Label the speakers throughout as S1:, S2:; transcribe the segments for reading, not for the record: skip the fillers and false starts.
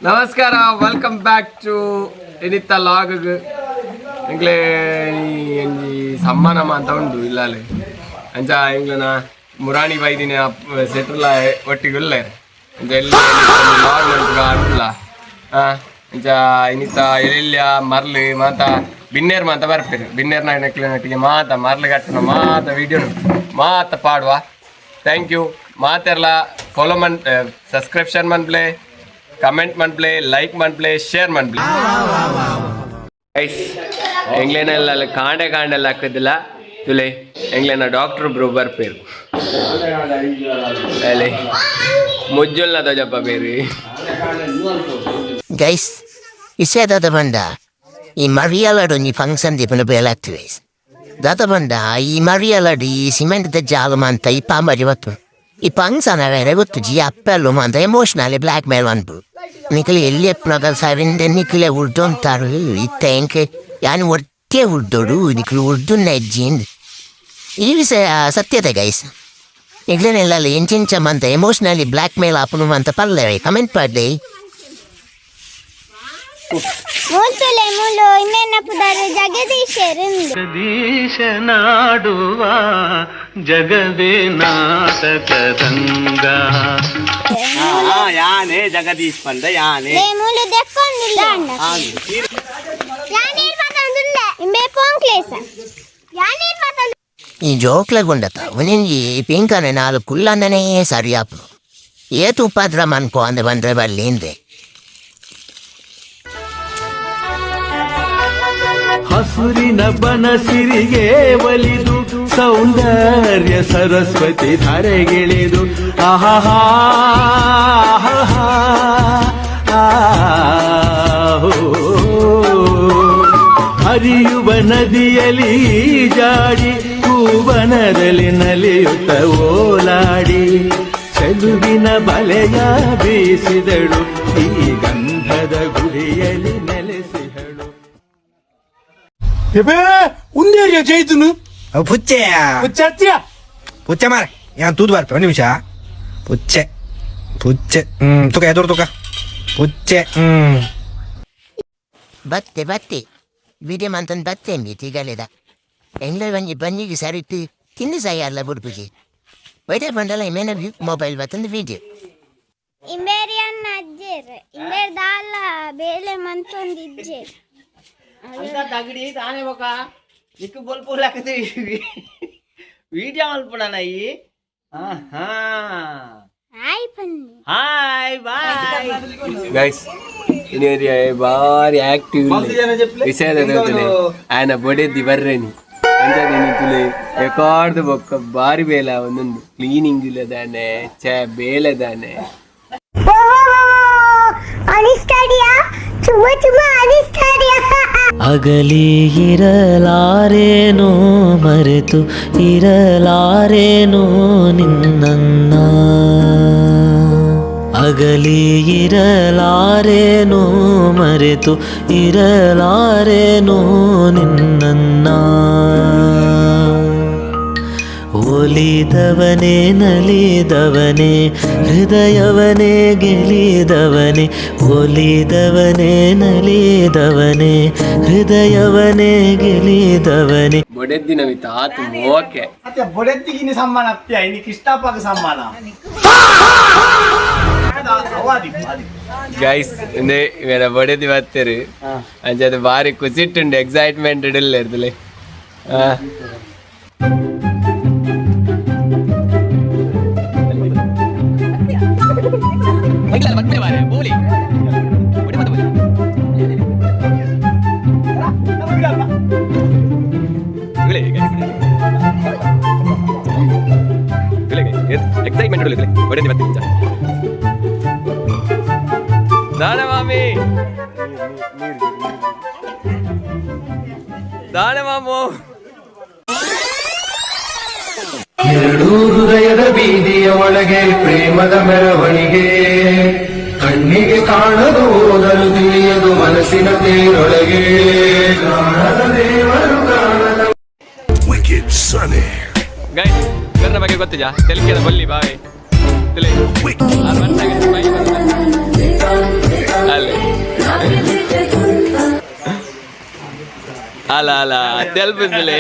S1: ನಮಸ್ಕಾರ, welcome back to ಎನಿತ್ತ log. ಎಂಕ್ಲೆ ಸಮ್ಮಾನಮ್ಮ ಅಂತ ಉಂಟು ಇಲ್ಲೇ ಅಂಚ ಎಂಗ್ಲನ ಮುರಾಣಿ ಬೈದಿನ ಸೆಟ್ರಲ ಒಟ್ಟಿಗೆ ಇಲ್ಲ ಅಂಚ ಎಲ್ಲ ಲಾಗ್ ಮಾಡ್ತಿಗ ಅಲ್ಲ ಅಂಚ ಇನ್ನಿತ್ತ ಎಲ್ಲೆಲ್ಲ ಮರ್ಲು ಮಾತ ಬಿನ್ನೇರ್ ಮಾತ ಬರ್ಪೇರು ಬಿನ್ನೇರ್ನ ನೆಕ್ಲಿನೊಟ್ಟಿಗೆ ಮಾತ ಮರ್ಲು ಕಟ್ಟಣ ಮಾತ ವಿಡಿಯೋ ಮಾತ ಪಾಡುವ. Thank you. ಮಾತೆಲ್ಲ ಫಾಲೋ ಮನ್ ಸಬ್ಸ್ಕ್ರಿಪ್ಷನ್ ಮನ್ಪ್ಲೆ, ಕಮೆಂಟ್ ಮನ್ಪ್ಲೆ, ಲೈಕ್ ಮನ್ಪ್ಲೆ, ಶೇರ್ ಮನ್ಪ್ಲೆ. ಗೈಸ್ ಎಂಗ್ಲೇನೆಲ್ಲ ಕಾಂಡೆಲ್ಲ ಹಾಕೋದಿಲ್ಲ ತುಲೆ ಎಂಗ್ಲೇನ ಡಾಕ್ಟ್ರು ಬ್ರೋ ಬರ್ಪೇರು ಅಲ್ಲೇ ಮುಜ್ಜುಲ್ನ ದೊಜಪ್ಪ ಬೇರು.
S2: ಗೈಸ್ ಇಸೆ ದಾದ ಬಂದ ಈ ಮರಿಯಲಡು ನೀ ಫಂಕ್ಷನ್ ದಿಪ್ಪನ ಬೇಲಾಗ್ತಿವೆ ದಾದ ಬಂದ ಈ ಮರಿಯಲಡು ಈ ಸಿಮೆಂಟ್ ಜಾಲು ಅಂತ ಈ ಪಾಂಬರಿ ಹೊತ್ತು ಈ ಫಂಕ್ಷನ್ ಬೇರೆ ಗೊತ್ತು ಜಿ ಅಪ್ಪೆಲ್ಲು ಅಂತ ಎಮೋಷನಲಿ ಬ್ಲ್ಯಾಕ್ ಮೇಲ್ ಅನ್ಬು ನಿಖಲಿ ಎಲ್ಲಿ ಎಪ್ಪನಾಗ ಸರಿಂದ ನಿಖಲೆ ಉರ್ದು ಅಂತಾರು ಇತ್ತ ಎಂಕೆ ಯಾನು ಒಟ್ಟೆ ಉರ್ದೋಡು ನಿಖಲು ಉರ್ದು ನೆಜ್ಜಿಂದು ಈ ವಿಷಯ ಸತ್ಯತೆ ಗೈಸ್. ನಿಗ್ಲೇನೆಲ್ಲ ಎಂಚೆಂಚಮ್ಮಂತ ಎಮೋಷನಲಿ ಬ್ಲ್ಯಾಕ್ ಮೇಲ್ ಆಪನು ಅಂತ ಪಲ್ಲೆ ಕಮೆಂಟ್ ಮಾಡ್ಲಿ.
S3: ಜಗದೀಶನಾಡುವ ಜಗವೇ ನಾಟಕದಂಗ ಯಾನೇ ಜಗದೀಶ್ ಪಂಡ ಯಾನೇ
S2: ಈ ಜೋಕ್ಲಗುಂಡತ ಉನಿಂಜಿ ಪಿಂಕನೆ ನಾಲು ಕುಲ್ಲಂದನೇ ಸರಿಯಾಪು ಏತು ಉಪದ್ರ ಮನ್ಕೋ ಅಂದೆ ಬಂದ್ರೆ ಬರ್ಲಿಂದೆ.
S3: ಹಸುರಿನ ಬನಸಿರಿಗೆ ಒಲಿದು ಸೌಂದರ್ಯ ಸರಸ್ವತಿ ಧರೆಗಿಳಿದು ಆಹಾ ಹರಿಯುವ ನದಿಯಲ್ಲಿ ಜಾಡಿ ಹೂವನದಲ್ಲಿ ನಲಿಯುತ್ತ ಓಲಾಡಿ ಚೆಲುವಿನ ಬಲೆಯ ಬೀಸಿದಳು ಈ ಗಂಧದ ಗುಡಿಯಲ್ಲಿ ನೆಲೆಸಿದಳು.
S4: ಉಂದೇರಿಯ ಜೈತುನು
S5: ಪುಚ್ಚೆ
S4: ಪುಚ್ಚ
S5: ಪುಚ್ಚೆ ಮಾರ ಯಾನ್ ತೂದು ಬರ್ಪ ಒಂದು ನಿಮಿಷ ಪುಚ್ಚೆ ಪುಚ್ಚೆ ತುಕ ಎದುರು ತುಕ ಪುಚ್ಚೆ
S2: ಬತ್ತೆ ವಿಡಿಯೋ ಮಂತನ್ ಬತ್ತೆ ಮೀತಿಗಲಿದ ಎಂಗ್ಲ ಬಂಜಿ ಬಂಜಿಗೆ ಸರಿತು ತಿಂದು ಸಾಯಲ್ಲ ಬುಡ್ಪುಜಿ ವೈಟೆ ಬಂಡಲ ಇಮೇನ ಮೊಬೈಲ್ ಬತ್ತಂದು ವಿಡಿಯೋ
S6: ಇಂಬೇರಿಯನ್ನ ಅಜ್ಜೇರ್ ಇಂಬೇರ್ ದಾಲ ಬೇಲೆ ಮಂತೊಂದಿಜ್ಜೆ
S7: ಅಂತ ತಗಡಿ ತಾನೇ ಬೊಕ ನಿಕ್ಕು ಬೊಲ್ಪು ಹಾಕತೆ ವಿಡಿಯೋ ಮಲ್ಪುಣ ನೈ
S6: ಹಾಯ್ ಪನ್ನಿ
S7: ಹಾಯ್ ಬಾಯ್
S1: ಗೈಸ್ ಇನ್ನೇರಿಯ ಬಾರಿ ಆಕ್ಟಿವ್ ವಿಷಯದ ఆయన ಬಡೇದಿ ಬರ್ರೇನಿ ಅಂಜದೇನಿ ತುಲೆ ರೆಕಾರ್ಡ್ ಬೊಕ್ಕ ಬಾರಿ ಬೇಲ ಒಂದೊಂದು ಕ್ಲೀನಿಂಗ್ ಇಲ್ಲದಾನೆ ಚೆ ಬೇಲೆದಾನೆ
S8: ಅಗಲಿ ಇರಲಾರೇನೋ ಮರೆತು ಇರಲಾರೇನೋ ನಿನ್ನ ಅಗಲಿ ಇರಲಾರೇನೋ ಮರೆತು ಇರಲಾರೇನೋ ನಿನ್ನ ಒಲಿದವನೇ ನಲಿದವನೇ ಹೃದಯವನೇ ಗೆಲಿದವನೇ ಒಲಿದವನೇ ನಲಿದವನೇ ಹೃದಯವನೇ ಗೆಲಿದವನೇ
S1: ಬೊಡೆದ್ದಿನ ವಿತ ಆತು ಓಕೆ
S4: ಮತ್ತೆ ಬೊಡೆತ್ತಿಗಿನ ಸಮ್ಮಾನ ಅಪ್ಪ ಇನ್ನಿಕ್ ಇಷ್ಟಪಾಗ ಸಮ್ಮಾನ
S1: ಗೈಸ್ ಇಂದೇ ಇವೆರ ಬೊಡೆದಿ ಬತ್ತೇರು ಅಂಚೆ ಬಾರಿ ಖುಷಿಟ್ಟುಂಡು ಎಕ್ಸೈಟ್ಮೆಂಟ್ ಇಲ್ಲ ಇರ್ತಲೆ ಎಕ್ಸೈಟ್ಮೆಂಟ್ ಬೊಡೆದಿ ಬತ್ತೆ ದಾನೆ ಮಾಮಿ ದಾನೆ ಮಾಮು
S3: ಎರಡು ಹೃದಯದ ಬೀದಿಯ ಒಳಗೆ ಪ್ರೇಮದ ಮೆರವಣಿಗೆ ಕಣ್ಣಿಗೆ ಕಾಣದು ಓದಲು ತಿಳಿಯದು ಮನಸ್ಸಿನ ತೇರೊಳಗೆ ಕಾಣದ ದೇವರು ಕಾಣದ
S1: ಗೈಸ್ ನನ್ನ ಬಗ್ಗೆ ಗೊತ್ತಿಜಾ ತೆಲುಗಿನ ಬಲ್ಲಿ ಬಾವೆ ತಲೆ ಅಲ್ಲ ಅಲ್ಲ ತೆಲ್ಪಿದ್ಲೆ.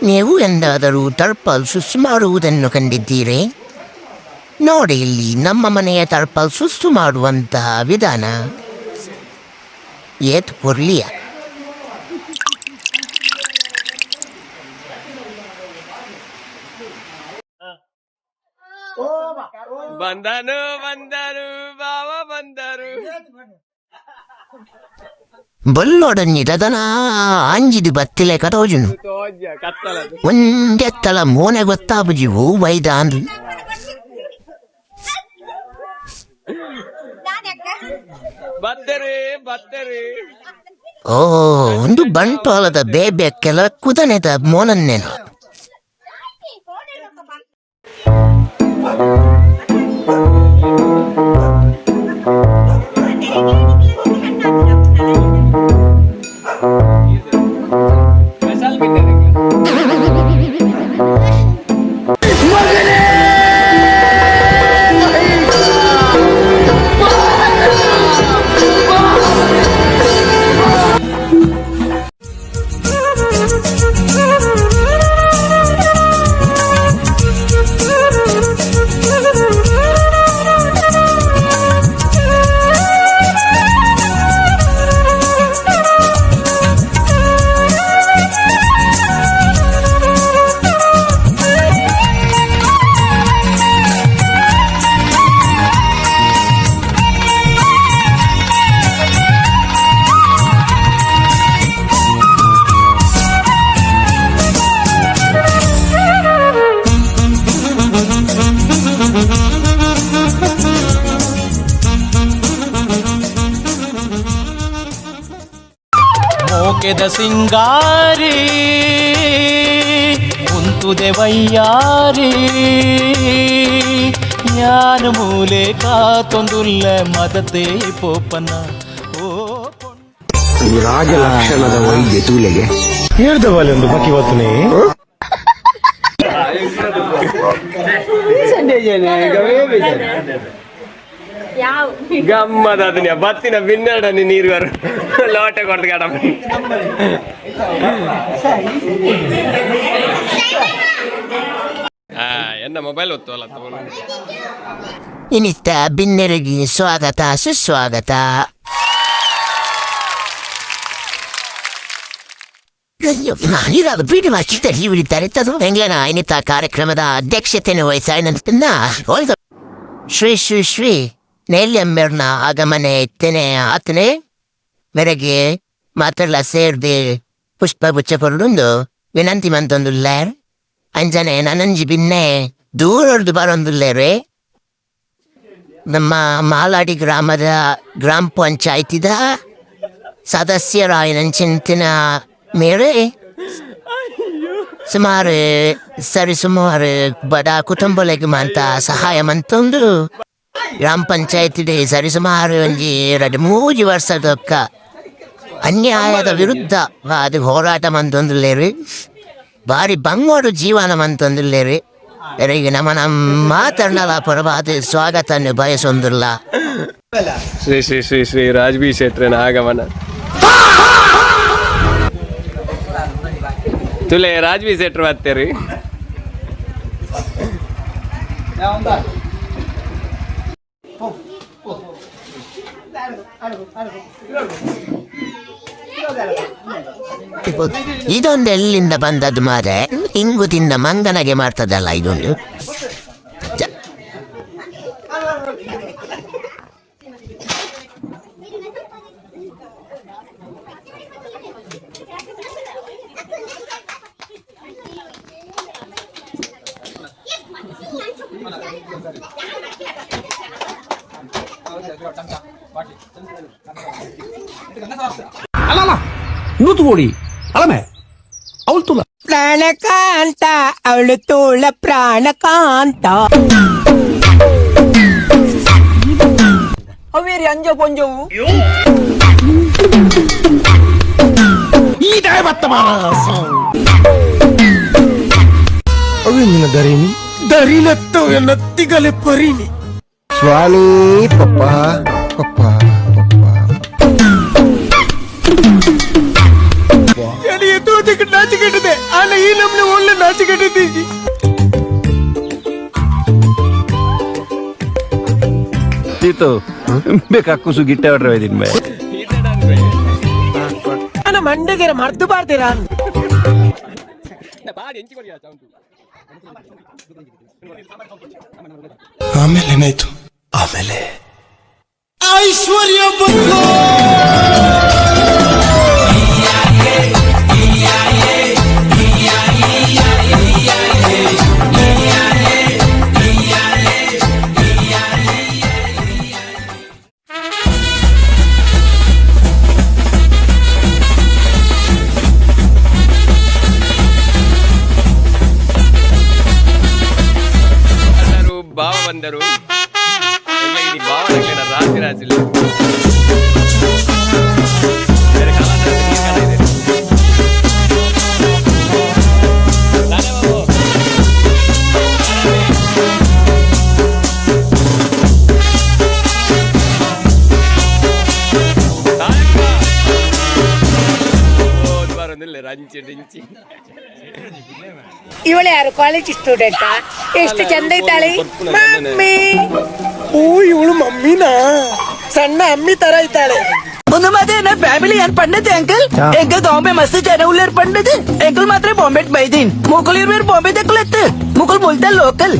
S2: ನೀವು ಎಂದಾದರೂ ಟರ್ಪಲ್ ಸುಸ್ಸು ಮಾಡುವುದನ್ನು ಕಂಡಿದ್ದೀರಿ? ನೋಡಿ ಇಲ್ಲಿ ನಮ್ಮ ಮನೆಯ ಟರ್ಪಲ್ ಸುಸ್ಸು ಮಾಡುವಂತಹ ವಿಧಾನ. ಏತ್ ಪುರ್ಲಿಯ
S1: ಬಂದನು ಬಾವ ಬಂದರು.
S2: ಬಲ್ಲೊಡನ್ನಿದನ ಅಂಜಿದು ಬತ್ತಿಲೆ ಕಟೋಜುನು ಒಂದೆತ್ತಲ ಮೋನೆ ಗೊತ್ತಾಬುಜಿವು ವೈದಾನ್ರು.
S1: ಬತ್ತರಿ
S2: ಓ ಒಂದು ಬಂಟ್ವಾಳದ ಬೇಬೆಕ್ಕೆಲ ಕುದನೆದ ಮೋನನ್ನೇನು.
S8: ಮೋಕೆದ ಸಿಂಗಾರಿ ಕುಂತುದೆ ವಯ್ಯಾರಿ ಜ್ಞಾನ ಮೂಲೆ ಕಾತೊಂದುಲ್ಲ ಮದತೆ ಪೋಪನ ಓ
S3: ಈ ರಾಜಲಕ್ಷಣದ ವೈದ್ಯ ತೂಲೆಗೆ
S5: ಹೇಳ್ದವಲ್ಲಿ ಒಂದು ಬಾಕಿ ಇವತ್ತನೇ
S1: ಗಮ್ಮದ ಅದನ್ನ ಬತ್ತಿನ ಬಿನ್ನಡನಿ ನೀರು ಬರು ಲೋಟ ಕೊಡ್ದು ಕಡ ಎನ್ನ ಮೊಬೈಲ್ ಒತ್ತುವಲ್ಲ ತಗೊಂಡು.
S2: ಇನ್ನಿತ್ತ ಬಿನ್ನೆರಗಿ ಸ್ವಾಗತ ಸುಸ್ವಾಗತ. ನಾನಿರಾದ ಬೀಡಿ ಮಾಚಿದ್ದ ಹಿಡಿತಾರೆ ತದು ಹೆಂಗ್ಲನ ಇನ್ನಿತ್ತ ಕಾರ್ಯಕ್ರಮದ ಅಧ್ಯಕ್ಷತೆಯನ್ನು ವಹಿಸಿನ ಶ್ರೀ ಶ್ರೀ ಶ್ರೀ ನೇಲ್ಯಮ್ಮೆರ್ನ ಆಗಮನೆ ತೆನೆ ಆತನೆ ಮೆರಗೆ ಮಾತ್ರಲ್ಲ ಸೇರ್ದೆ ಪುಷ್ಪ ಬುಚ್ಚ ಪೊರುಡುಂದು ವಿನಂತಿ ಮಂತೊಂದುಲ್ಲೇರ್ ಅಂಜನೆ ನನಂಜಿ ಬಿನ್ನೆ ದೂರದ್ದು ಬರೊಂದುಲ್ಲೇರೆ. ನಮ್ಮ ಮಾಲಾಡಿ ಗ್ರಾಮದ ಗ್ರಾಮ ಪಂಚಾಯತಿದ ಸದಸ್ಯರಾಯನಂಚಿನ ಮೇರೆ ಸುಮಾರು ಬಡ ಕುಟುಂಬಗಳಿಗೆ ಮಂತ ಸಹಾಯ ಮಂತೊಂದು ಗ್ರಾಮ ಪಂಚಾಯತಿಡೆ ಸರಿಸುಮಾರು ಒಂಜಿ 2-3 ವರ್ಷದೊಕ್ಕ ಅನ್ಯಾಯದ ವಿರುದ್ಧ ಅದು ಹೋರಾಟ ಮಂತೊಂದುಲ್ಲೇರಿ ಬಾರಿ ಬಂಗೋಡು ಜೀವನ ಮಂತೊಂದುಲ್ಲೇರಿ. ಈಗ ನಮ್ಮ ಮಾತಣ್ಣಲ ಪರವಾದ ಸ್ವಾಗತವನ್ನು ಬಯಸೊಂದಿಲ್ಲ.
S1: ಶ್ರೀ ಶ್ರೀ ಶ್ರೀ ಶ್ರೀ ರಾಜ್ಬಿ ಶೆಟ್ರನ ಆಗಮನ ತುಲೆ ರಾಜ್ಬಿ ಶೆಟ್ರು ಬರ್ತೇರಿ.
S2: ಇದೊಂದು ಎಲ್ಲಿಂದ ಬಂದದ್ದು ಮಾರೆ ಹಿಂಗು ತಿಂದ ಮಂಗನಗೆ ಮಾಡ್ತದಲ್ಲ ಇದೊಂದು.
S5: ಅಲ್ಲ ನೂತುಗೋಡಿ ಅಳಮೆ ಅವಳು ತುಲ
S9: ಪ್ರಾಣಕಾಂತ ಅವಳು ತೋಳ ಪ್ರಾಣಕಾಂತ ಅವೇರಿ ಅಂಜ ಪೊಂಜವು
S5: ಈ ದಾಯ ಬತ್ತ ಅವೇನಿನ ದರಿನಿ ದರಿಲತ್ತವ ನತ್ತಿಗಲೆ ಪರಿನಿ
S3: ಸ್ವಾಮಿ ಪಪ್ಪ ಪಪ್ಪ ಪಪ್ಪ
S9: ನಾಚಿಕೆಟ್ಟಿದೆ ಆನ ಈ ನಮ್ನೆ ಒಳ್ಳೆ ನಾಚಿಕೆಟ್ಟಿದ್ದೀವಿ.
S10: ಸೀತು ಬೇಕಾ ಕುಸು ಗಿಟ್ಟ ಹೊಡ್ರೆ ಒಯ್ದಿನ್ ಬೈ
S9: ನನ್ನ ಮಂಡೆಗೆ ಮರ್ತು ಬಾರ್ತೀರಾ
S3: ಆಮೇಲೆ ಏನಾಯ್ತು? ಆಮೇಲೆ
S9: ಐಶ್ವರ್ಯ ಬಂತು.
S1: బావ బందరు ఇది బావ రాత్రి రాజులు
S9: ಇವಳು ಯಾರು ಕಾಲೇಜ್ ಸ್ಟೂಡೆಂಟಾ? ಎಷ್ಟು ಚಂದ ಇದ್ದಾಳೆ ಮಮ್ಮಿ. ಓ ಇವಳು ಮಮ್ಮಿನಾ? ಸಣ್ಣ ಅಮ್ಮಿ ತರ ಇದ್ದಾಳೆ.
S7: ಒಂದು ಮಾತೇನ ಫ್ಯಾಮಿಲಿ ಏನ್ ಪಂಡದೆ ಅಂಕಲ್ ಎಂಕಲ್ ಬಾಂಬೆ ಮಸ್ತ್ ಜನ ಉಳ್ಳೇರ್ ಪಂಡದೆ ಎಂಕಲ್ ಮಾತ್ರ ಬಾಂಬೆ ಬೈದಿನ್ ಮುಕುಲ್ ಇರ್ಬೇರ್ ಬಾಂಬೆ ದಕ್ಕಲತ್ತ ಮುಕುಲ್ बोलता लोकल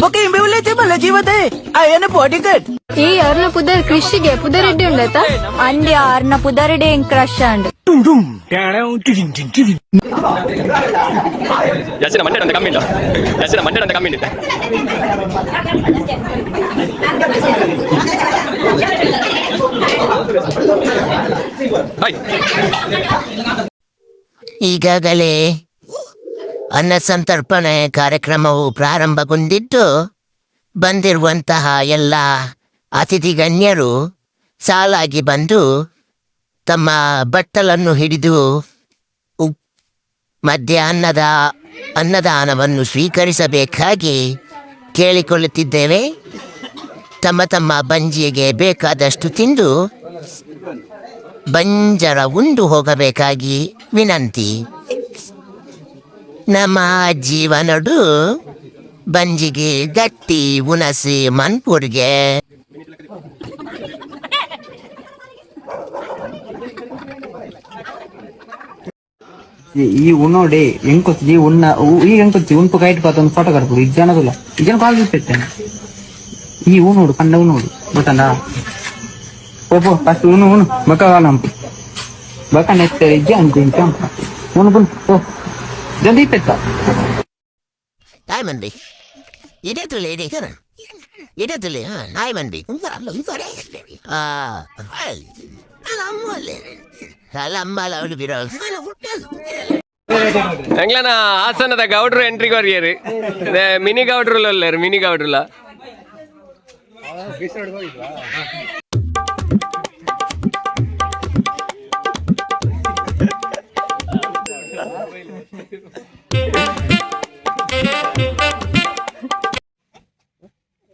S7: ओके इंबे उल्लेते मला जीवते आयन बॉडीगार्ड
S6: ಈ ಯಾರನ್ನ ಪುದರ್ ಕೃಷಿಗೆ ಪುದರೆಡ್ಡಿ ಉಂಡತ ಅಂಡಿ ಯಾರನ್ನ ಪುದರೆಡ್ಡಿ ಹೆಂಗ್ ಕ್ರಶ್ ಅಂಡ್
S1: ಯಸಿನ ಮಂಡೆ ಅಂತ ಕಮ್ಮಿ ಯಸಿನ ಮಂಡೆ ಅಂತ ಕಮ್ಮಿ
S2: ಈಗಾಗಲೇ ಅನ್ನ ಸಂತರ್ಪಣೆ ಕಾರ್ಯಕ್ರಮವು ಪ್ರಾರಂಭಗೊಂಡಿದ್ದು ಬಂದಿರುವಂತಹ ಎಲ್ಲ ಅತಿಥಿ ಗಣ್ಯರು ಸಾಲಾಗಿ ಬಂದು ತಮ್ಮ ಬಟ್ಟಲನ್ನು ಹಿಡಿದು ಮಧ್ಯಾಹ್ನದ ಅನ್ನದಾನವನ್ನು ಸ್ವೀಕರಿಸಬೇಕಾಗಿ ಕೇಳಿಕೊಳ್ಳುತ್ತಿದ್ದೇವೆ. ತಮ್ಮ ತಮ್ಮ ಬಂಜಿಗೆ ಬೇಕಾದಷ್ಟು ತಿಂದು ಬಂಜರ ಉಂಡು ಹೋಗಬೇಕಾಗಿ ವಿನಂತಿ. ನಮ್ಮ ಜೀವನಡು ಬಂಜಿಗೆ ಗಟ್ಟಿ ಉಣಸಿ ಮನ್ಪುರ್ಗೆ
S11: ఈ ఉన్నోడే ఎంకొచ్చి ఉన్న ఈ ఎంకొచ్చి ఉన్పు కైట్ పోతుంది ఫోటో కడుపుడు ఇజ్జనదుల ఇజ్జన కాల్ చూసి పెట్టాను ఈ ఊనోడు పండ ఊనోడు పోతాడా పో ఫస్ట్ ఊను బక్క కాలంపు బక్క నెక్స్ట్ ఇజ్జ అంతే ఊను పో జల్దీ పెట్ట
S2: Diamond Bee. Idatuloy di ka na. Idatuloy, ha? Diamond Bee. Alam mo lang ulit biro.
S1: ಎಂಗ್ಲನ ಹಾಸನದ ಗೌಡ್ರು ಎಂಟ್ರಿ ಕೊರಿಯರು ಮಿನಿ ಗೌಡ್ರುಲ್ಲ ಅಲ್ಲಾರು ಮಿನಿ ಗೌಡ್ರುಲ್ಲ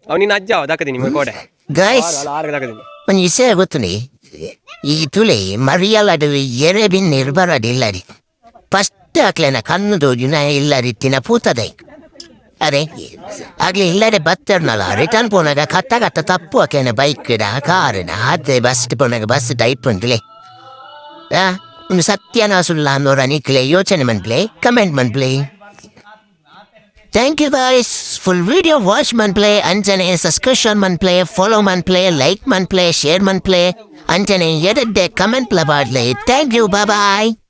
S1: ಅವನಿನ ಅಜ್ಜ ದಕ್ಕದೀನಿ ಕೋಡೆ
S2: Guys, ಒಂದು ವಿಷಯ ಗೊತ್ತುನಿ ಈ ತುಳಿ ಮರಿಯಲ್ಲದು ಎರೆಬಿನ್ ನಿರ್ಬರದಿಲ್ಲರಿ ಫಸ್ಟ್ ಹಾಕ್ಲೇನ ಕಣ್ಣುದು ಜುನ ಇಲ್ಲರಿತ್ತಿನ ಪೂತದೆ ಅರೆ ಆಗ್ಲಿ ಇಲ್ಲದೆ ಬತ್ತರ್ನಲ್ಲ ರಿಟರ್ನ್ ಪೋನಾಗ ಕತ್ತ ತಪ್ಪು ಹಾಕೇನ ಬೈಕ್ಡ ಕಾರಿನ ಅದೇ ಬಸ್ ಪೋನಾಗ ಬಸ್ ಟೈಪ್ ಉಂಟ್ಲೆ ಒಂದು ಸತ್ಯನ ಸುಳ್ಳ ಅನ್ನೋರ ನಿಕ್ಲೆ ಯೋಚನೆ ಮನ್ಪ್ಲೆ comment ಮನ್ಪ್ಲೆ. Thank you guys. Full video watch man play, anjane subscription man play, follow man play, like man play, share man play, anjane edit comment play. Thank you, bye bye.